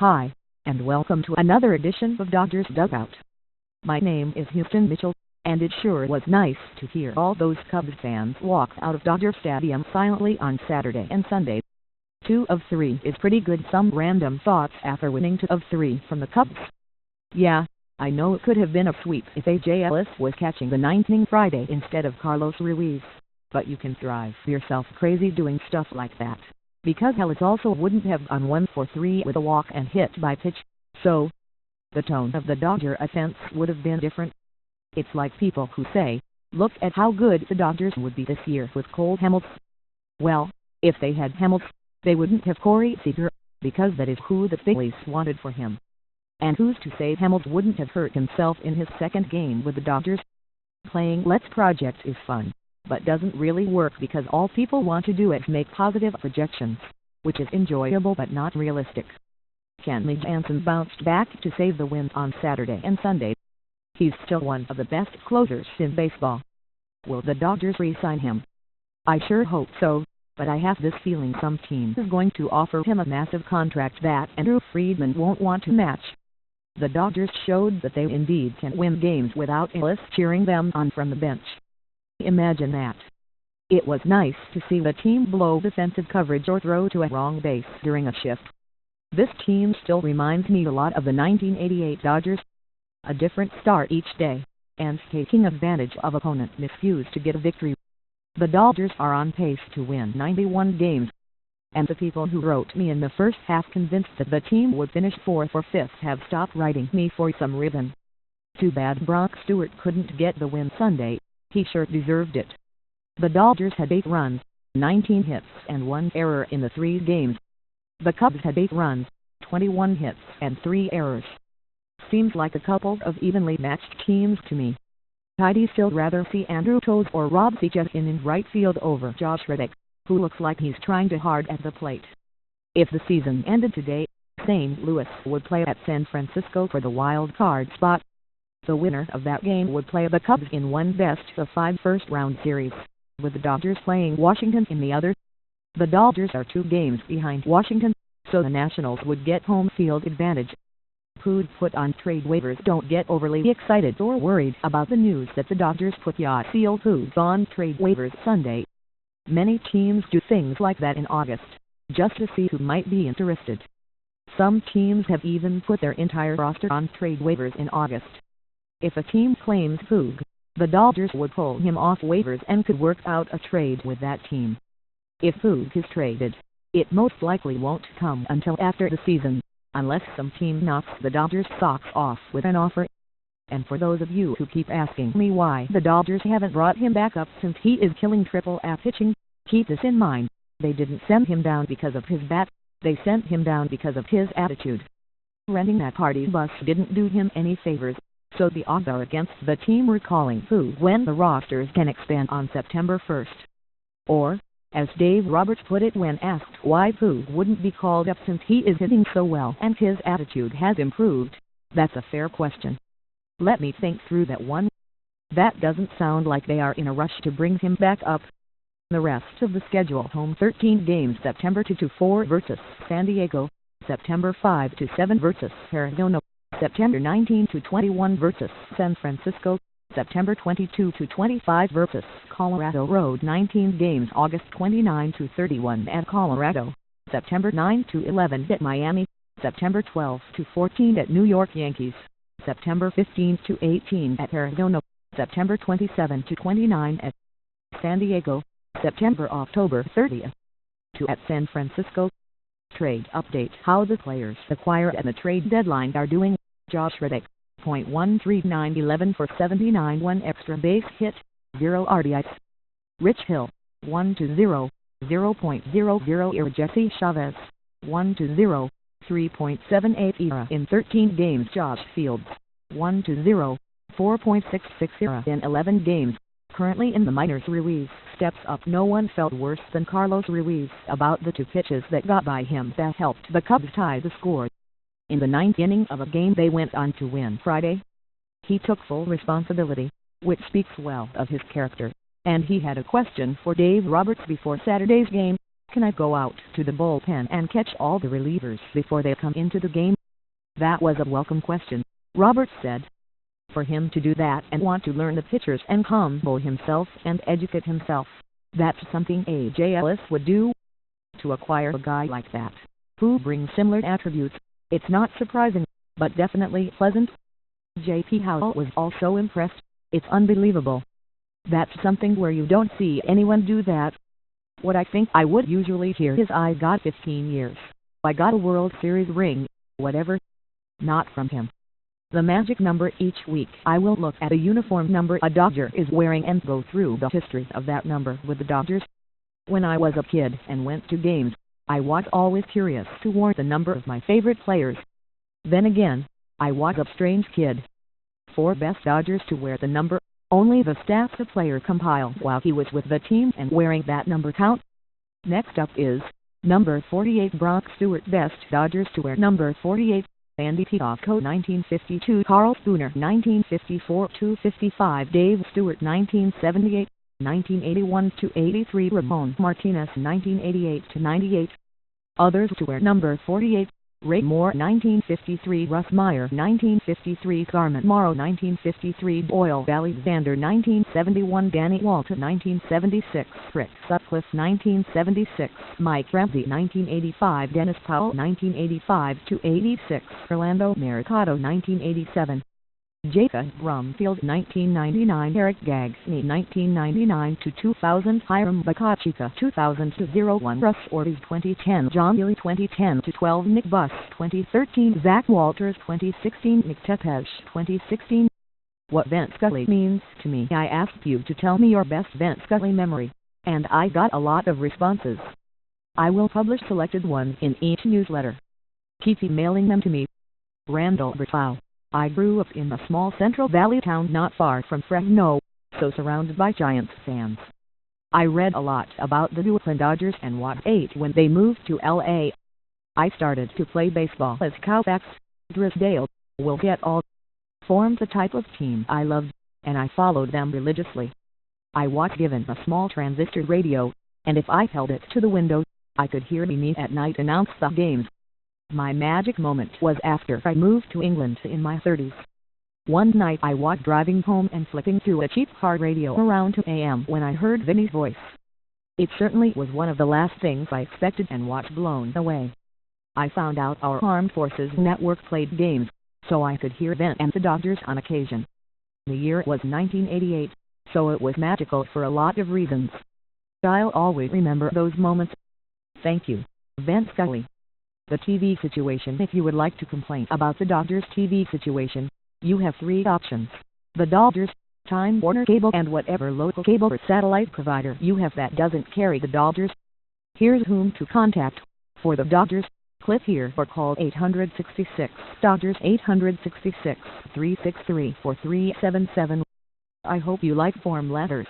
Hi, and welcome to another edition of Dodgers Dugout. My name is Houston Mitchell, and it sure was nice to hear all those Cubs fans walk out of Dodger Stadium silently on Saturday and Sunday. 2 of 3 is pretty good. Some random thoughts after winning 2 of 3 from the Cubs. Yeah, I know it could have been a sweep if A.J. Ellis was catching the ninth inning Friday instead of Carlos Ruiz, but you can drive yourself crazy doing stuff like that, because Ellis also wouldn't have gone 1 for 3 with a walk and hit by pitch, so the tone of the Dodger offense would have been different. It's like people who say, look at how good the Dodgers would be this year with Cole Hamels. Well, if they had Hamels, they wouldn't have Corey Seager, because that is who the Phillies wanted for him. And who's to say Hamels wouldn't have hurt himself in his second game with the Dodgers? Playing Let's Project is fun, but doesn't really work because all people want to do is make positive projections, which is enjoyable but not realistic. Kenley Jansen bounced back to save the win on Saturday and Sunday. He's still one of the best closers in baseball. Will the Dodgers re-sign him? I sure hope so, but I have this feeling some team is going to offer him a massive contract that Andrew Friedman won't want to match. The Dodgers showed that they indeed can win games without Ellis cheering them on from the bench. Imagine that. It was nice to see the team blow defensive coverage or throw to a wrong base during a shift. This team still reminds me a lot of the 1988 Dodgers. A different start each day, and taking advantage of opponent miscues to get a victory. The Dodgers are on pace to win 91 games, and the people who wrote me in the first half convinced that the team would finish 4th or 5th have stopped writing me for some reason. Too bad Brock Stewart couldn't get the win Sunday. He sure deserved it. The Dodgers had 8 runs, 19 hits and 1 error in the 3 games. The Cubs had 8 runs, 21 hits and 3 errors. Seems like a couple of evenly matched teams to me. I'd still rather see Andrew Toles or Rob Seager in right field over Josh Reddick, who looks like he's trying too hard at the plate. If the season ended today, St. Louis would play at San Francisco for the wild card spot. The winner of that game would play the Cubs in one best-of-5 first-round series, with the Dodgers playing Washington in the other. The Dodgers are 2 games behind Washington, so the Nationals would get home field advantage. Puig put on trade waivers. Don't get overly excited or worried about the news that the Dodgers put Yasiel Puig on trade waivers Sunday. Many teams do things like that in August, just to see who might be interested. Some teams have even put their entire roster on trade waivers in August. If a team claims Puig, the Dodgers would pull him off waivers and could work out a trade with that team. If Puig is traded, it most likely won't come until after the season, unless some team knocks the Dodgers' socks off with an offer. And for those of you who keep asking me why the Dodgers haven't brought him back up since he is killing Triple-A pitching, keep this in mind. They didn't send him down because of his bat, they sent him down because of his attitude. Renting that party bus didn't do him any favors, so the odds are against the team recalling Puig when the rosters can expand on September 1st. Or, as Dave Roberts put it when asked why Puig wouldn't be called up since he is hitting so well and his attitude has improved, that's a fair question. Let me think through that one. That doesn't sound like they are in a rush to bring him back up. The rest of the schedule: home 13 games September 2-4 versus San Diego, September 5-7 versus Arizona, September 19-21 versus San Francisco, September 22-25 versus Colorado. Road 19 games August 29-31 at Colorado, September 9-11 at Miami, September 12-14 at New York Yankees, September 15-18 at Arizona, September 27-29 at San Diego, October 30th at San Francisco. Trade update: how the players acquired at the trade deadline are doing. Josh Reddick, .139 11 for 79, 1 extra base hit, 0 RBIs. Rich Hill, 1-0, 0.00 ERA. Jesse Chavez, 1-0, 3.78 ERA in 13 games. Josh Fields, 1-0, 4.66 ERA in 11 games. Currently in the minors. Ruiz steps up. No one felt worse than Carlos Ruiz about the 2 pitches that got by him that helped the Cubs tie the score. In the 9th inning of a game they went on to win Friday, he took full responsibility, which speaks well of his character, and he had a question for Dave Roberts before Saturday's game. Can I go out to the bullpen and catch all the relievers before they come into the game? That was a welcome question, Roberts said. For him to do that and want to learn the pitchers and humble himself and educate himself, that's something A.J. Ellis would do. To acquire a guy like that, who brings similar attributes, it's not surprising, but definitely pleasant. J.P. Howell was also impressed. It's unbelievable. That's something where you don't see anyone do that. What I think I would usually hear is I got 15 years. I got a World Series ring, whatever. Not from him. The magic number each week I will look at a uniform number a Dodger is wearing and go through the history of that number with the Dodgers. When I was a kid and went to games, I was always curious to wear the number of my favorite players. Then again, I was a strange kid. 4 best Dodgers to wear the number, only the stats a player compiled while he was with the team and wearing that number count. Next up is number 48 Brock Stewart. Best Dodgers to wear number 48. Andy Piotrowski 1952, Carl Spooner 1954-55, Dave Stewart 1978, 1981-83, Ramon Martinez 1988-98. Others to wear number 48. Ray Moore 1953, Russ Meyer 1953, Carmen Morrow 1953, Doyle Alexander 1971, Danny Walton 1976, Rick Sutcliffe 1976, Mike Ramsey 1985, Dennis Powell 1985-86, Orlando Mercado 1987. Jacob Brumfield 1999, Eric Gagsney 1999-2000, Hiram Bakachika 2000-01, Russ Ortiz 2010, John Gilly 2010-12, Nick Buss 2013, Zach Walters 2016, Nick Tepes 2016. What Vin Scully means to me. I asked you to tell me your best Vin Scully memory, and I got a lot of responses. I will publish selected ones in each newsletter. Keep emailing them to me. Randall Bertau. I grew up in a small Central Valley town not far from Fresno, so surrounded by Giants fans. I read a lot about the Dugout Dodgers and what ate when they moved to L.A. I started to play baseball as Cowbacks. Drysdale, Will Get All formed the type of team I loved, and I followed them religiously. I was given a small transistor radio, and if I held it to the window, I could hear me at night announce the games. My magic moment was after I moved to England in my 30s. One night I was driving home and flipping through a cheap car radio around 2 a.m. when I heard Vinny's voice. It certainly was one of the last things I expected and was blown away. I found out our Armed Forces Network played games, so I could hear Vin and the Dodgers on occasion. The year was 1988, so it was magical for a lot of reasons. I'll always remember those moments. Thank you, Vin Scully. The TV situation. If you would like to complain about the Dodgers TV situation, you have 3 options. The Dodgers, Time Warner Cable, and whatever local cable or satellite provider you have that doesn't carry the Dodgers. Here's whom to contact. For the Dodgers, click here or call 866-DODGERS 866-363-4377. I hope you like form letters.